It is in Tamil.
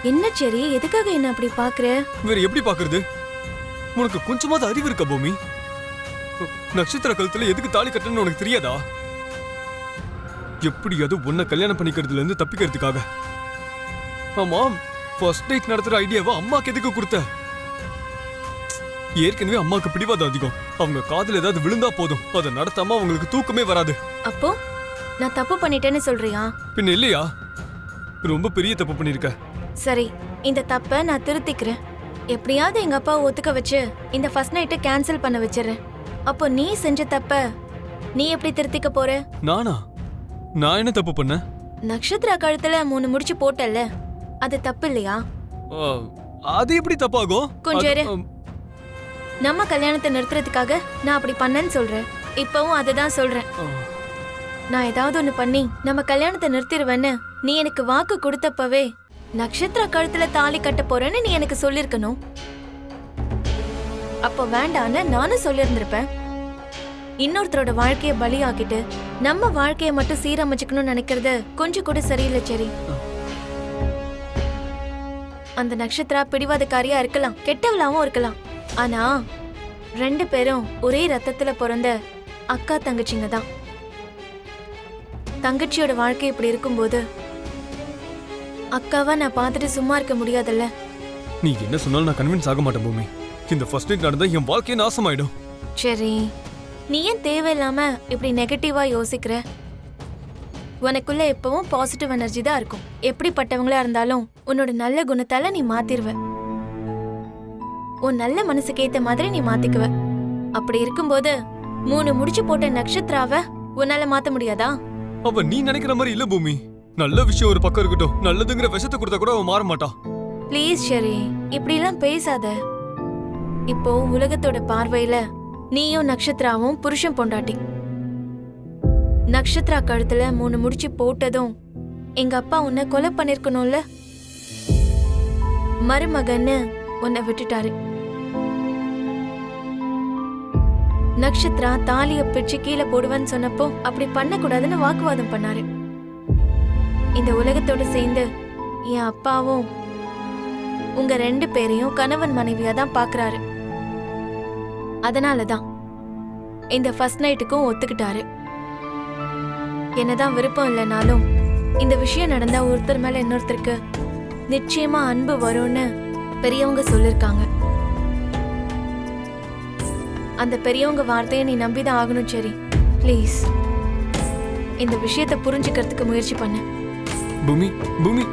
என்ன சரி, எதுக்காக என்ன அப்படி பாக்குற? வேற எப்படி பாக்குறது? உனக்கு கொஞ்சமாவது அறிவு இருக்கா பூமி? நட்சத்திர கழுத்துல எதுக்கு தாலி கட்டணும்னு உனக்கு தெரியாதா? எப்படியாவது உன்னை கல்யாணம் பண்ணிக்கிறதுல இருந்து தப்பிக்கிறதுக்காக. ஆமாம், ஃபர்ஸ்ட் நைட் நடத்துற ஐடியாவை அம்மாக்கு எதுக்கு கொடுத்த? ஏற்கனவே அம்மாக்கு பிடிவாதம் அதிகம். அவங்க காதுல ஏதாவது விழுந்தா போதும், அதை நடத்தாம அவங்களுக்கு தூக்கமே வராது. அப்போ நான் தப்பு பண்ணிட்டேன்னு சொல்றியா? பின்ன இல்லையா? ரொம்ப பெரிய தப்பு பண்ணிருக்க. சரி, இந்த தப்பை நான் திருத்திக்கிறேன். எப்படியாவது எங்க அப்பா ஒத்துக்க வச்சு இந்த ஃபர்ஸ்ட் நைட்டை கேன்சல் பண்ண வச்சிடுறேன். அப்போ நீ செஞ்ச தப்ப நீ எப்படி திருத்திக்க போற? நானா? நான் என்ன தப்பு பண்ண? நட்சத்திர கழுத்துல 3 முடிச்சு போட்டல்ல, அது தப்பு இல்லையா? அது எப்படி தப்பாகும்? கொஞ்சம் இரு. நம்ம கல்யாணத்தை நிறுத்துறதுக்காக நான் அப்படி பண்ணேன்னு சொல்றேன். இப்பவும் அதுதான் சொல்றேன். நான் ஏதாவது ஒண்ணு பண்ணி நம்ம கல்யாணத்தை நிறுத்திடுவேன்னு நீ எனக்கு வாக்கு கொடுத்தப்பவே நட்சத்திர கழுத்துல தாலி கட்ட போறேன்னு நீ எனக்கு சொல்லிருக்கணும். அப்ப வேண்டான்னு நானும் சொல்லிருந்திருப்பேன். இன்னொருத்தரோட வாழ்க்கைய பலியாக்கிட்டு நம்ம வாழ்க்கைய மட்டும் சீரமைச்சுக்கணும்னு நினைக்கிறது கொஞ்சம் கூட சரியில்லை சரி. அந்த நட்சத்திரா பிடிவாதக்காரியா இருக்கலாம், கெட்டவளாவும் இருக்கலாம். ஆனா 2 பேரும் ஒரே ரத்தத்துல பிறந்த அக்கா தங்கச்சிங்க தான். தங்கச்சியோட வாழ்க்கை இப்படி இருக்கும்போது அக்காவா நான் பார்த்துட்டு சும்மா இருக்க முடியாதுல்ல. நீ என்ன சொன்னாலும் நான் கன்வின்ஸ் ஆக மாட்டேன் பூமி. இந்த ஃபர்ஸ்ட் நைட் நடந்தா என் வாழ்க்கையே நாசமாயிடும். சரி, நீ ஏன் தேவையில்லாம இப்படி நெகட்டிவா யோசிக்கிற? உனக்குள்ள எப்பவும் பாசிட்டிவ் எனர்ஜி தான் இருக்கும். எப்படிப்பட்டவங்களா இருந்தாலும் உன்னோட நல்ல குணத்தால நீ மாத்திருவ. உன் நல்ல மனசுக்கு ஏத்த மாதிரி நீ மாத்திக்குவ. அப்படி இருக்கும்போது 3 முடிச்சு போட்ட நட்சத்திராவ உன்னால மாத்த முடியாதா? அவ நீ நினைக்கிற மாதிரி இல்ல பூமி. நல்ல விஷயம் ஒரு பக்கம் இருக்கட்டும், நல்லதுங்கிற விஷத்தை கொடுத்தா கூட அவன் மாற மாட்டா. ப்ளீஸ் சரி, இப்படி எல்லாம் பேசாத. இப்போ உலகத்தோட பார்வையில நீயும் நட்சத்திராவும் புருஷன் பொண்டாட்டி. நட்சத்திரா கழுத்துல 3 முடிச்சு போட்டதும் எங்க அப்பா உன்னை கொலை பண்ணிருக்கணும்ல. மருமகன்னு உன்னை விட்டுட்டாரு. நட்சத்திரா தாலிய பிடிச்சு கீழே போடுவேன்னு சொன்னப்போ அப்படி பண்ண கூடாதுன்னு வாக்குவாதம் பண்ணாரு. இந்த உலகத்தோட சேர்ந்து என் அப்பாவும் உங்க 2 பேரையும் கணவன் மனைவியா தான் பாக்குறாரு. அதனாலதான் இந்த ஃபர்ஸ்ட் நைட்டுக்கும் ஒத்துக்கிட்டாரு. என்னதான் விருப்பம் இல்லைனாலும் இந்த விஷயம் நடந்தா ஒருத்தர் மேல இன்னொருத்தருக்கு நிச்சயமா அன்பு வரும்னு பெரியவங்க சொல்லிருக்காங்க. அந்த பெரியவங்க வார்த்தையை நீ நம்பிதான் ஆகணும் சரி. ப்ளீஸ் இந்த விஷயத்தை புரிஞ்சுக்கிறதுக்கு முயற்சி பண்ணு. பூமி பூமி